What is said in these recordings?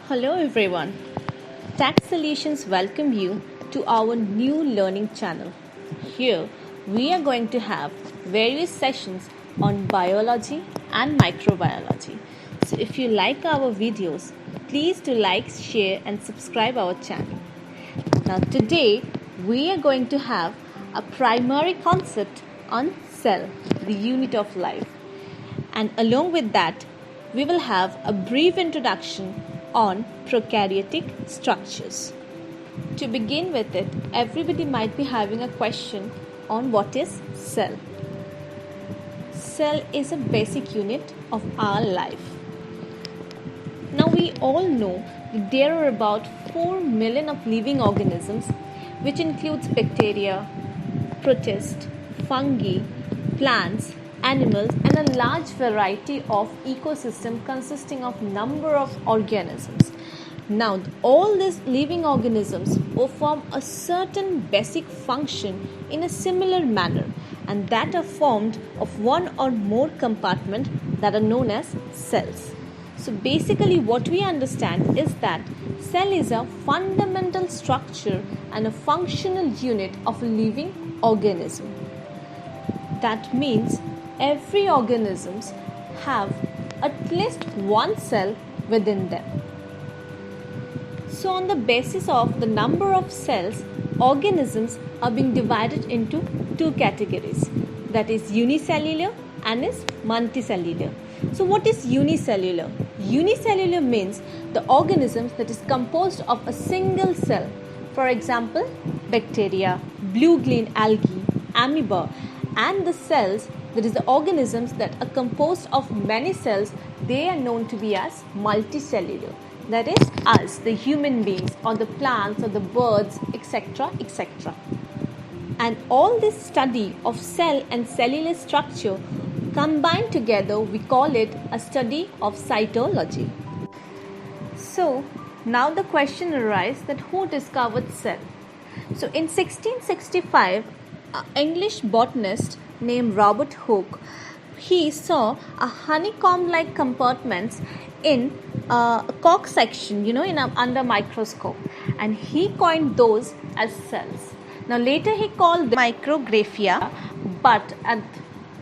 Hello everyone. Tax Solutions welcome you to our new learning channel. Here we are going to have various sessions on biology and microbiology. So if you like our videos, please do like, share and subscribe our channel. Now today we are going to have a primary concept on cell, the unit of life. And along with that, we will have a brief introduction on prokaryotic structures. To begin with it, everybody might be having a question on what is cell. Cell is a basic unit of our life. Now we all know that there are about 4 million of living organisms, which includes bacteria, protists, fungi, plants, animals and a large variety of ecosystem consisting of number of organisms. Now all these living organisms perform a certain basic function in a similar manner, and that are formed of one or more compartments that are known as cells. So basically what we understand is that cell is a fundamental structure and a functional unit of a living organism. That means every organisms have at least one cell within them. So on the basis of the number of cells, organisms are being divided into two categories, that is unicellular and is multicellular. So what is unicellular? Unicellular means the organisms that is composed of a single cell. For example, bacteria, blue-green algae, amoeba, and the cells, that is the organisms that are composed of many cells, they are known to be as multicellular. That is us, the human beings or the plants or the birds, etc., etc. And all this study of cell and cellular structure combined together, we call it a study of cytology. So now the question arises that who discovered cell? So in 1665, an English botanist named Robert Hooke, he saw a honeycomb-like compartments in a cork section, under microscope, and he coined those as cells. Now later he called them micrographia, but at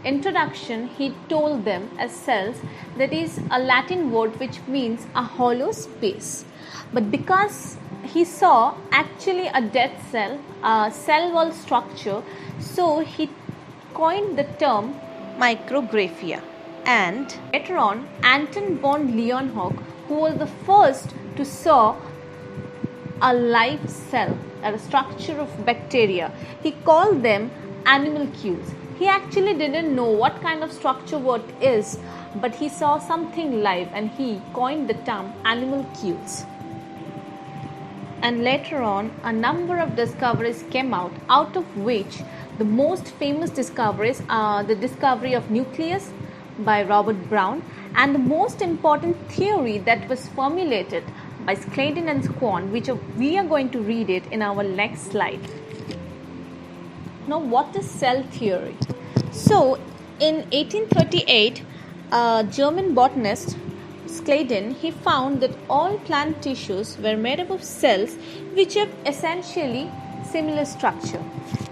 introduction he told them as cells. That is a Latin word which means a hollow space. But because he saw actually a dead cell, a cell wall structure, so he coined the term micrographia. And later on, Anton von Leeuwenhoek, who was the first to saw a live cell, a structure of bacteria, he called them animalcules. He actually didn't know what kind of structure what is, but he saw something live and he coined the term animalcules. And later on, a number of discoveries came out of which the most famous discoveries are the discovery of nucleus by Robert Brown, and the most important theory that was formulated by Schleiden and Schwann, which we are going to read it in our next slide. Now, what is cell theory? So, in 1838, a German botanist, Schleiden, he found that all plant tissues were made up of cells which have essentially similar structure.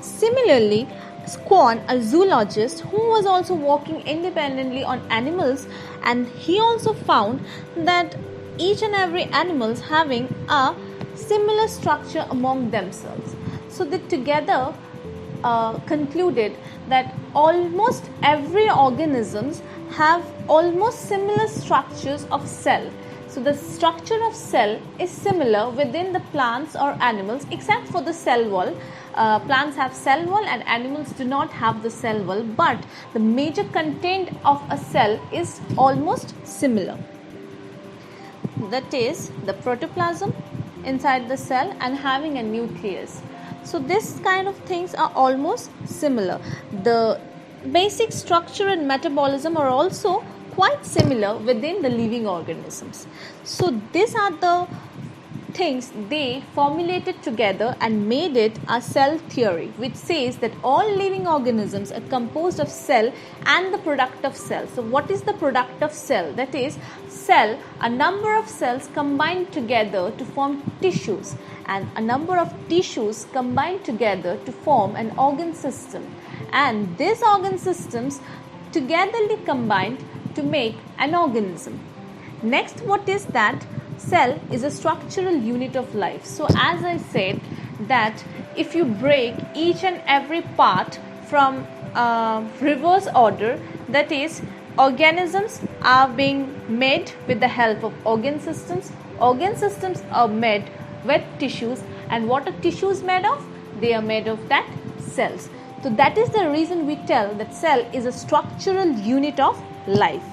Similarly, Schwann, a zoologist who was also working independently on animals, and he also found that each and every animal is having a similar structure among themselves. So they together concluded that almost every organisms have almost similar structures of cell. So the structure of cell is similar within the plants or animals, except for the cell wall. Plants have cell wall and animals do not have the cell wall, but the major content of a cell is almost similar. That is the protoplasm inside the cell and having a nucleus. So this kind of things are almost similar. The basic structure and metabolism are also quite similar within the living organisms. So these are the things they formulated together and made it a cell theory, which says that all living organisms are composed of cell and the product of cell. So what is the product of cell? That is, cell, a number of cells combined together to form tissues, and a number of tissues combined together to form an organ system, and these organ systems togetherly combined to make an organism. Next, what is that? Cell is a structural unit of life. So as I said, that if you break each and every part from reverse order, that is, organisms are being made with the help of organ systems are made with tissues, and what are tissues made of? They are made of that cells. So that is the reason we tell that cell is a structural unit of life.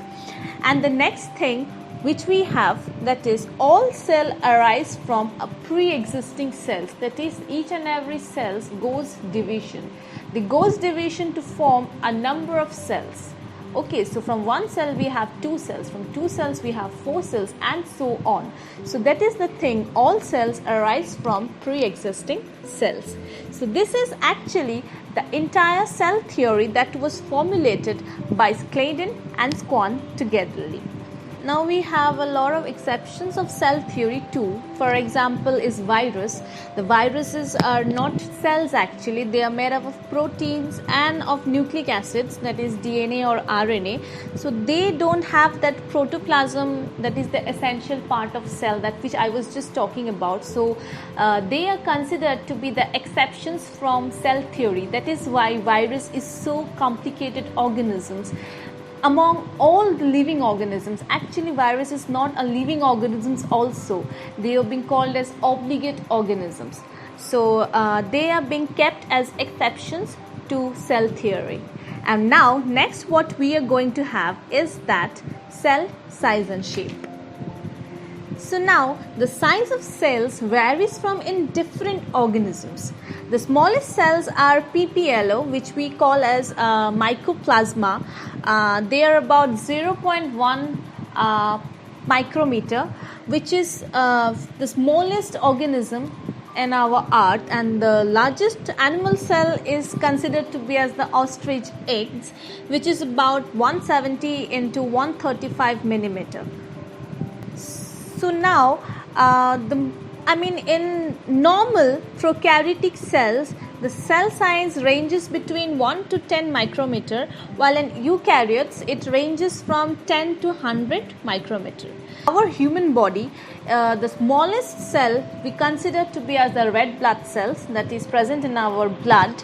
And the next thing which we have, that is, all cell arise from a pre-existing cells, that is, each and every cells goes division. They goes division to form a number of cells. Okay, so from one cell we have two cells, from two cells we have four cells, and so on. So that is the thing, all cells arise from pre-existing cells. So this is actually the entire cell theory that was formulated by Claydon and Schwann togetherly. Now we have a lot of exceptions of cell theory too. For example is virus. The viruses are not cells actually, they are made up of proteins and of nucleic acids, that is DNA or RNA. So they don't have that protoplasm, that is the essential part of cell, that which I was just talking about. So they are considered to be the exceptions from cell theory. That is why virus is so complicated organisms. Among all the living organisms, actually virus is not a living organisms also. They are being called as obligate organisms. So they are being kept as exceptions to cell theory. And now next what we are going to have is that cell size and shape. So now the size of cells varies from in different organisms. The smallest cells are PPLO, which we call as mycoplasma. They are about 0.1 micrometer, which is the smallest organism in our earth, and the largest animal cell is considered to be as the ostrich eggs, which is about 170 into 135 millimeter. So now in normal prokaryotic cells, the cell size ranges between 1 to 10 micrometer, while in eukaryotes it ranges from 10 to 100 micrometer. Our human body, the smallest cell we consider to be as the red blood cells, that is present in our blood,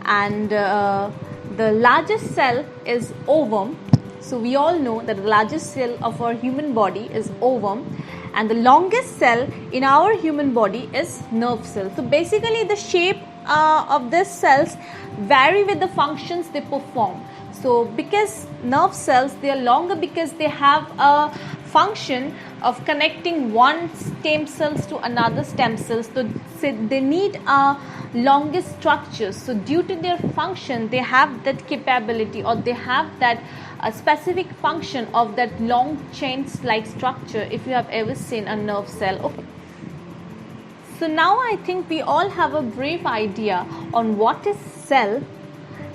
and the largest cell is ovum. So we all know that the largest cell of our human body is ovum, and the longest cell in our human body is nerve cell. So basically the shape of these cells vary with the functions they perform. So because nerve cells, they are longer because they have a function of connecting one stem cells to another stem cells. So they need a longest structure. So due to their function, they have that capability, or they have that a specific function of that long chains like structure, if you have ever seen a nerve cell. Okay. So now I think we all have a brief idea on what is cell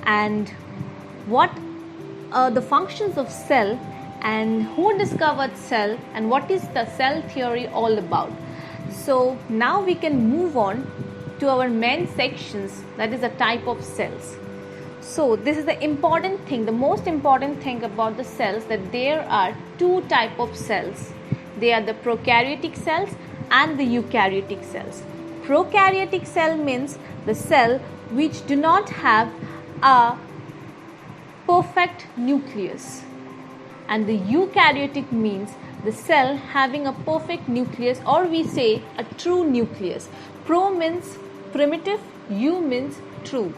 and what are the functions of cell and who discovered cell and what is the cell theory all about. So now we can move on to our main sections, that is a type of cells. So this is the important thing, the most important thing about the cells, that there are two types of cells. They are the prokaryotic cells and the eukaryotic cells. Prokaryotic cell means the cell which do not have a perfect nucleus, and the eukaryotic means the cell having a perfect nucleus, or we say a true nucleus. Pro means primitive, eu means true,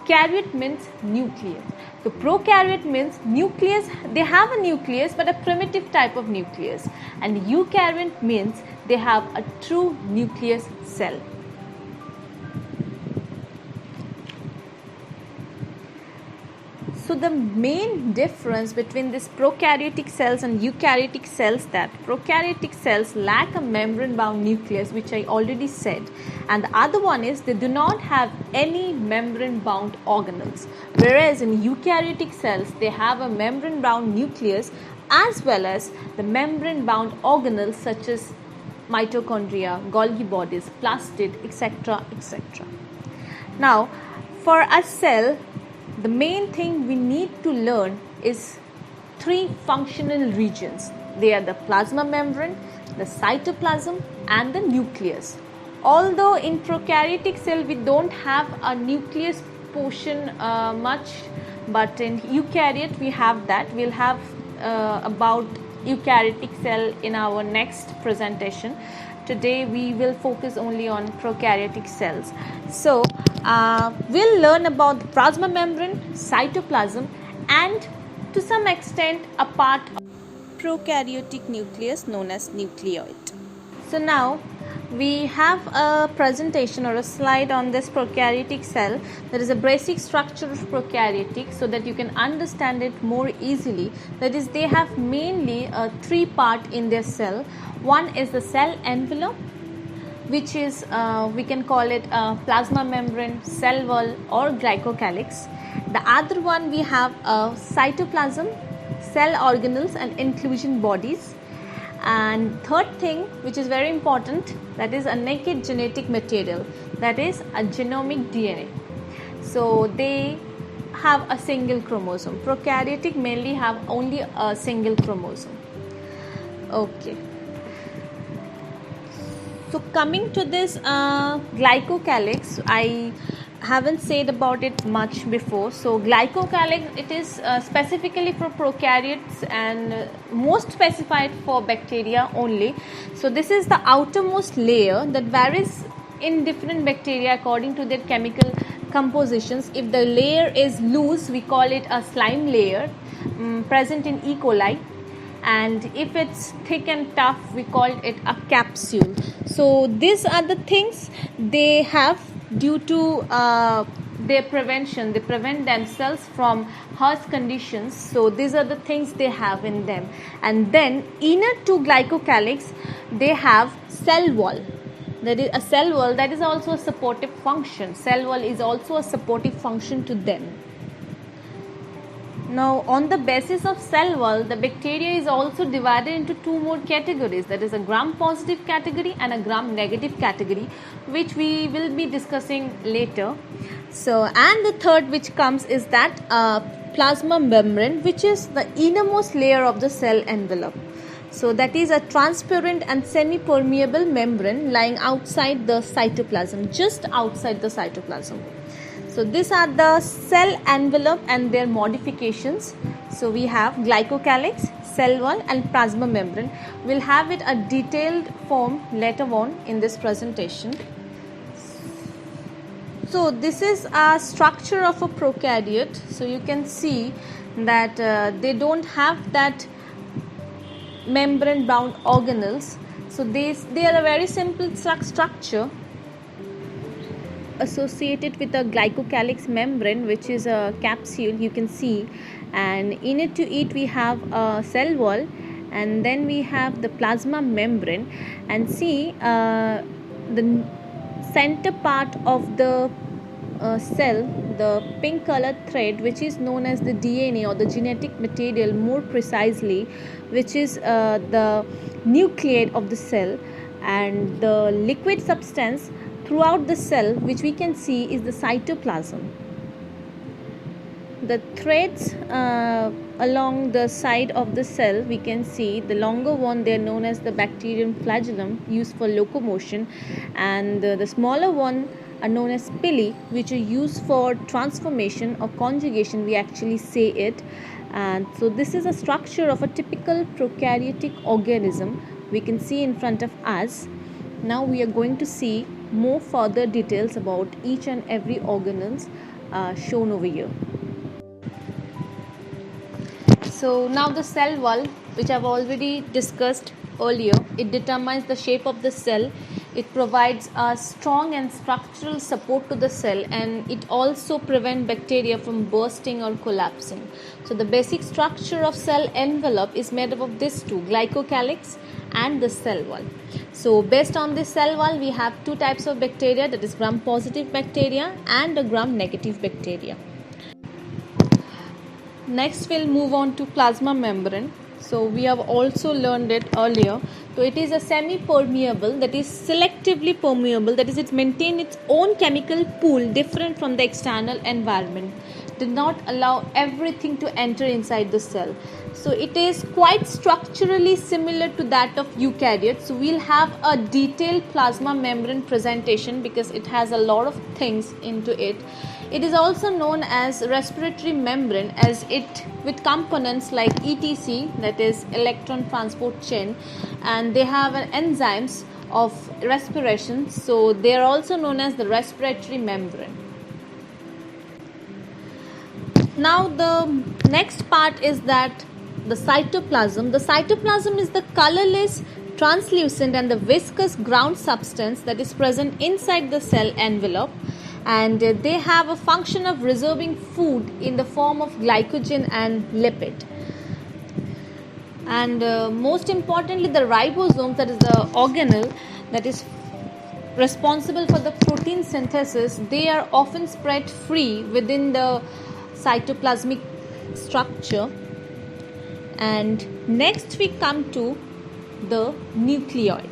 karyote means nucleus. So prokaryote means nucleus, they have a nucleus but a primitive type of nucleus, and eukaryote means they have a true nucleus cell. So the main difference between these prokaryotic cells and eukaryotic cells, that prokaryotic cells lack a membrane bound nucleus, which I already said, and the other one is they do not have any membrane bound organelles, whereas in eukaryotic cells they have a membrane bound nucleus as well as the membrane bound organelles such as mitochondria, Golgi bodies, plastid, etc., etc. Now, for a cell, the main thing we need to learn is three functional regions. They are the plasma membrane, the cytoplasm, and the nucleus. Although in prokaryotic cell we don't have a nucleus portion much, but in eukaryote we have that. We'll have about eukaryotic cell in our next presentation. Today we will focus only on prokaryotic cells. So we'll learn about the plasma membrane, cytoplasm, and to some extent a part of prokaryotic nucleus known as nucleoid. So now we have a presentation or a slide on this prokaryotic cell. There is a basic structure of prokaryotic so that you can understand it more easily. That is, they have mainly a three part in their cell. One is the cell envelope, which is we can call it a plasma membrane, cell wall, or glycocalyx. The other one we have a cytoplasm, cell organelles and inclusion bodies. And third thing, which is very important, that is a naked genetic material, that is a genomic DNA. So they have a single chromosome. Prokaryotic mainly have only a single chromosome. Okay. So coming to this glycocalyx, I haven't said about it much before. So glycocalyx, it is specifically for prokaryotes and most specified for bacteria only. So this is the outermost layer that varies in different bacteria according to their chemical compositions. If the layer is loose, we call it a slime layer, present in E. coli. And if it's thick and tough, we call it a capsule. So these are the things they have due to their prevention. They prevent themselves from harsh conditions. So these are the things they have in them. And then inner to glycocalyx, they have cell wall. That is a cell wall that is also a supportive function. Cell wall is also a supportive function to them. Now, on the basis of cell wall, the bacteria is also divided into two more categories. That is a gram-positive category and a gram-negative category, which we will be discussing later. So, and the third which comes is that plasma membrane, which is the innermost layer of the cell envelope. So, that is a transparent and semi-permeable membrane lying outside the cytoplasm, just outside the cytoplasm. So these are the cell envelope and their modifications. So we have glycocalyx, cell wall and plasma membrane. We'll have it a detailed form later on in this presentation. So this is a structure of a prokaryote. So you can see that they don't have that membrane bound organelles. So they are a very simple structure associated with a glycocalyx membrane, which is a capsule, you can see, and in it to it we have a cell wall, and then we have the plasma membrane, and see the center part of the cell, the pink colored thread, which is known as the DNA or the genetic material more precisely, which is the nucleate of the cell, and the liquid substance throughout the cell, which we can see, is the cytoplasm. The threads along the side of the cell, we can see the longer one, they are known as the bacterium flagellum, used for locomotion, and the smaller one are known as pili, which are used for transformation or conjugation, we actually say it. And so this is a structure of a typical prokaryotic organism we can see in front of us. Now we are going to see more further details about each and every organelles shown over here. So now the cell wall, which I've already discussed earlier, it determines the shape of the cell, It provides a strong and structural support to the cell, and it also prevents bacteria from bursting or collapsing. So the basic structure of cell envelope is made up of these two, glycocalyx and the cell wall. So based on this cell wall, we have two types of bacteria, that is gram-positive bacteria and a gram-negative bacteria. Next we'll move on to plasma membrane. So we have also learned it earlier. So it is a semi-permeable, that is selectively permeable, that is it maintains its own chemical pool different from the external environment, did not allow everything to enter inside the cell. So it is quite structurally similar to that of eukaryotes. So we'll have a detailed plasma membrane presentation because it has a lot of things into it. It is also known as respiratory membrane, as it with components like ETC, that is electron transport chain, and they have enzymes of respiration, so they are also known as the respiratory membrane. Now the next part is that the cytoplasm. The cytoplasm is the colorless, translucent and the viscous ground substance that is present inside the cell envelope, and they have a function of reserving food in the form of glycogen and lipid. And most importantly, the ribosomes, that is the organelle that is responsible for the protein synthesis, they are often spread free within the cytoplasmic structure. And next we come to the nucleoid.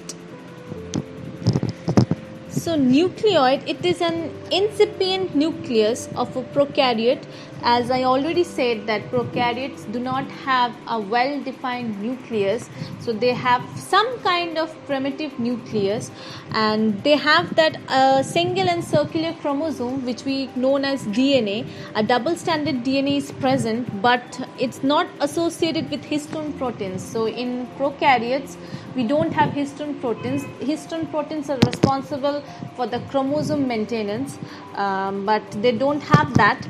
So nucleoid, it is an incipient nucleus of a prokaryote. As I already said that prokaryotes do not have a well-defined nucleus, so they have some kind of primitive nucleus, and they have that single and circular chromosome which we known as DNA. A double-stranded DNA is present, but it's not associated with histone proteins. So in prokaryotes, we don't have histone proteins. Histone proteins are responsible for the chromosome maintenance, but they don't have that.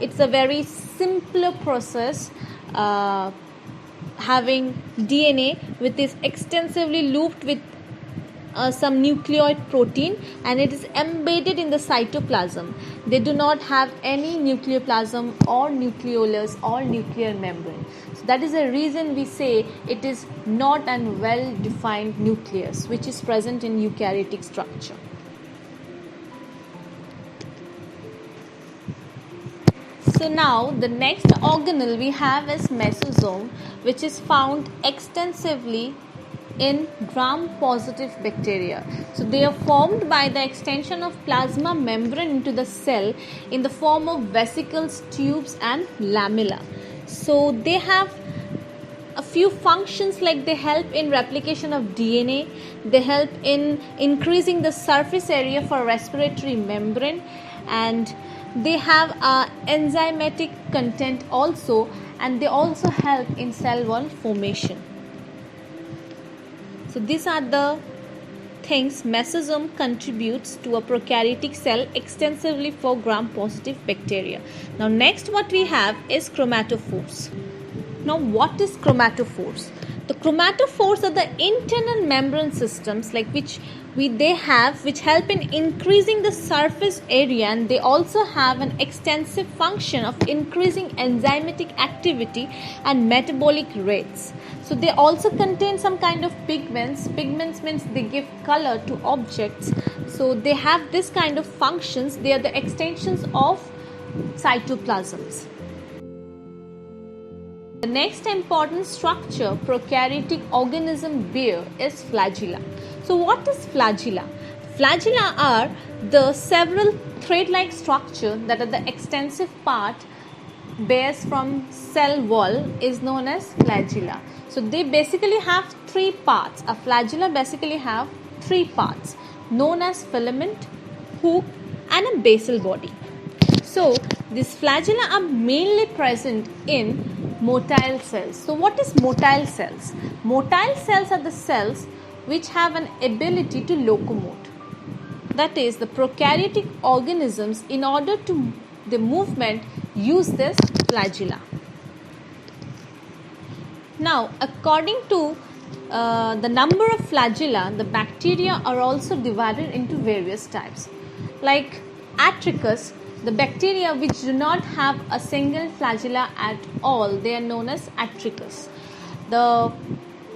It's a very simpler process, having DNA which is extensively looped with some nucleoid protein, and it is embedded in the cytoplasm. They do not have any nucleoplasm or nucleolus or nuclear membrane. So that is the reason we say it is not a well-defined nucleus which is present in eukaryotic structure. So now the next organelle we have is mesosome, which is found extensively in gram-positive bacteria. So they are formed by the extension of plasma membrane into the cell in the form of vesicles, tubes and lamella. So they have a few functions, like they help in replication of DNA, they help in increasing the surface area for respiratory membrane, and they have enzymatic content also, and they also help in cell wall formation. So these are the things mesosome contributes to a prokaryotic cell extensively for gram-positive bacteria. Now next what we have is chromatophores. Now what is chromatophores? The chromatophores are the internal membrane systems which help in increasing the surface area, and they also have an extensive function of increasing enzymatic activity and metabolic rates. So they also contain some kind of pigments. Pigments means they give color to objects. So they have this kind of functions. They are the extensions of cytoplasms. The next important structure prokaryotic organism bear is flagella. So what is flagella? Flagella are the several thread-like structure that are the extensive part bears from cell wall is known as flagella. So they basically have three parts. A flagella basically have three parts known as filament, hook and a basal body. So these flagella are mainly present in motile cells. So what is motile cells? Motile cells are the cells which have an ability to locomote. That is, the prokaryotic organisms, in order to the movement, use this flagella. Now according to the number of flagella, the bacteria are also divided into various types. Like Atricus, the bacteria which do not have a single flagella at all, they are known as Atricus. The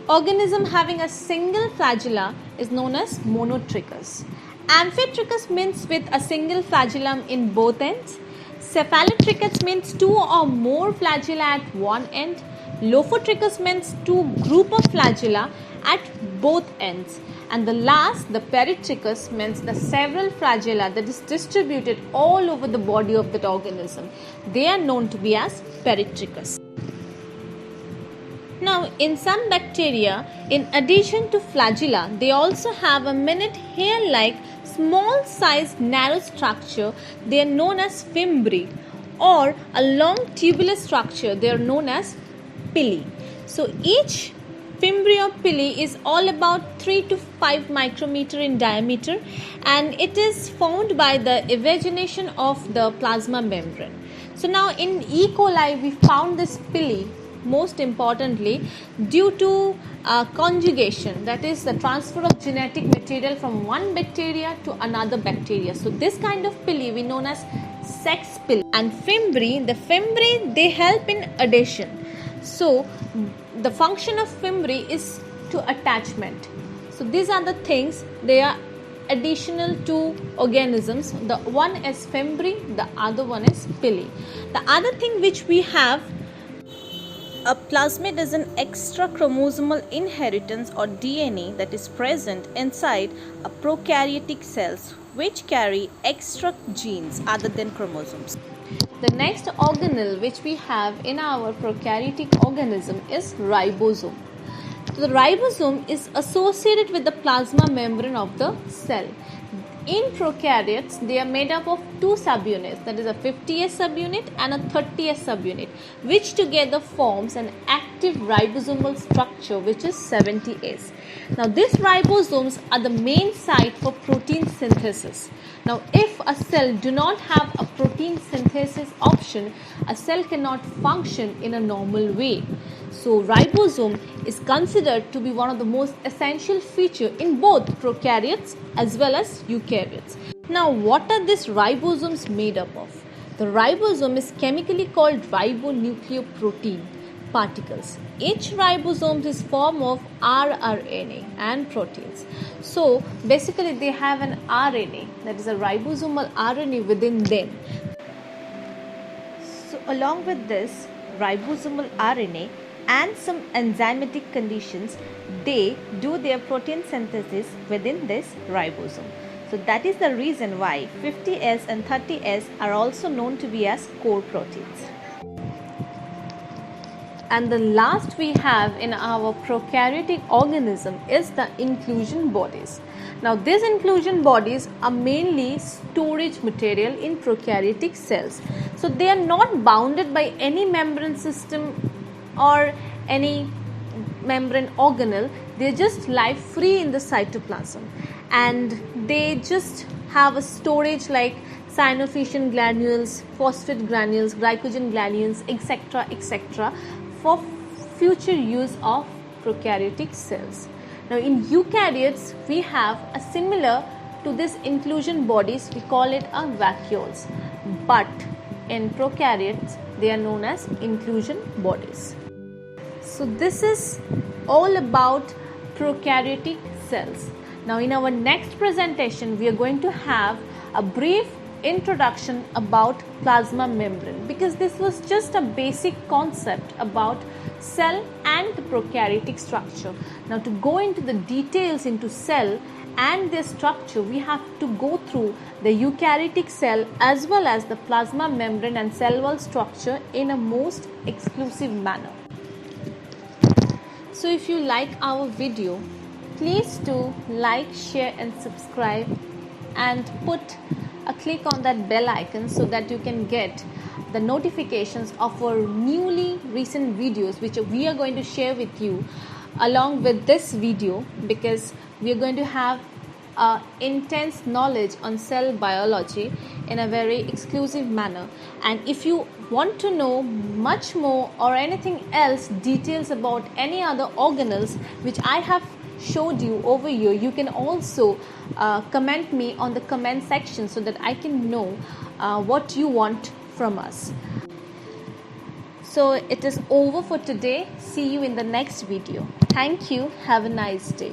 organism having a single flagella is known as Monotrichus. Amphitrichus means with a single flagellum in both ends. Cephalotrichus means two or more flagella at one end. Lophotrichus means two group of flagella at both ends. And the last, the Peritrichus, means the several flagella that is distributed all over the body of that organism. They are known to be as Peritrichus. Now, in some bacteria, in addition to flagella, they also have a minute hair-like small sized narrow structure. They are known as fimbriae, or a long tubular structure. They are known as pili. So each fimbriae or pili is all about 3 to 5 micrometer in diameter, and it is formed by the evagination of the plasma membrane. So now in E. coli we found this pili most importantly due to conjugation, that is the transfer of genetic material from one bacteria to another bacteria. So this kind of pili we known as sex pili. And fimbriae, the fimbriae, they help in adhesion. So the function of fimbriae is to attachment. So these are the things, they are additional to organisms. The one is fimbriae, the other one is pili. The other thing which we have, a plasmid is an extra chromosomal inheritance or DNA that is present inside a prokaryotic cells which carry extra genes other than chromosomes. The next organelle which we have in our prokaryotic organism is ribosome. So the ribosome is associated with the plasma membrane of the cell. In prokaryotes, they are made up of two subunits, that is a 50S subunit and a 30S subunit, which together forms an active ribosomal structure which is 70S. Now these ribosomes are the main site for protein synthesis. Now if a cell do not have a protein synthesis option, a cell cannot function in a normal way. So ribosome is considered to be one of the most essential feature in both prokaryotes as well as eukaryotes. Now what are these ribosomes made up of? The ribosome is chemically called ribonucleoprotein particles. Each ribosome is form of rRNA and proteins. So basically they have an RNA, that is a ribosomal RNA within them. So along with this ribosomal RNA and some enzymatic conditions, they do their protein synthesis within this ribosome. So that is the reason why 50S and 30S are also known to be as core proteins. And the last we have in our prokaryotic organism is the inclusion bodies. Now these inclusion bodies are mainly storage material in prokaryotic cells. So they are not bounded by any membrane system or any membrane organelle. They just lie free in the cytoplasm, and they just have a storage like synovial granules, phosphate granules, glycogen granules, etc. for future use of prokaryotic cells. Now in eukaryotes we have a similar to this inclusion bodies, we call it a vacuoles, but in prokaryotes they are known as inclusion bodies. So this is all about prokaryotic cells. Now in our next presentation we are going to have a brief introduction about plasma membrane, because this was just a basic concept about cell and the prokaryotic structure. Now to go into the details into cell and their structure, we have to go through the eukaryotic cell as well as the plasma membrane and cell wall structure in a most exclusive manner. So if you like our video, please do like, share and subscribe, and put a click on that bell icon so that you can get the notifications of our newly recent videos which we are going to share with you along with this video, because we are going to have intense knowledge on cell biology in a very exclusive manner. And if you want to know much more or anything else, details about any other organelles which I have showed you over here, you can also comment me on the comment section so that I can know what you want from us. So it is over for today. See you in the next video. Thank you. Have a nice day.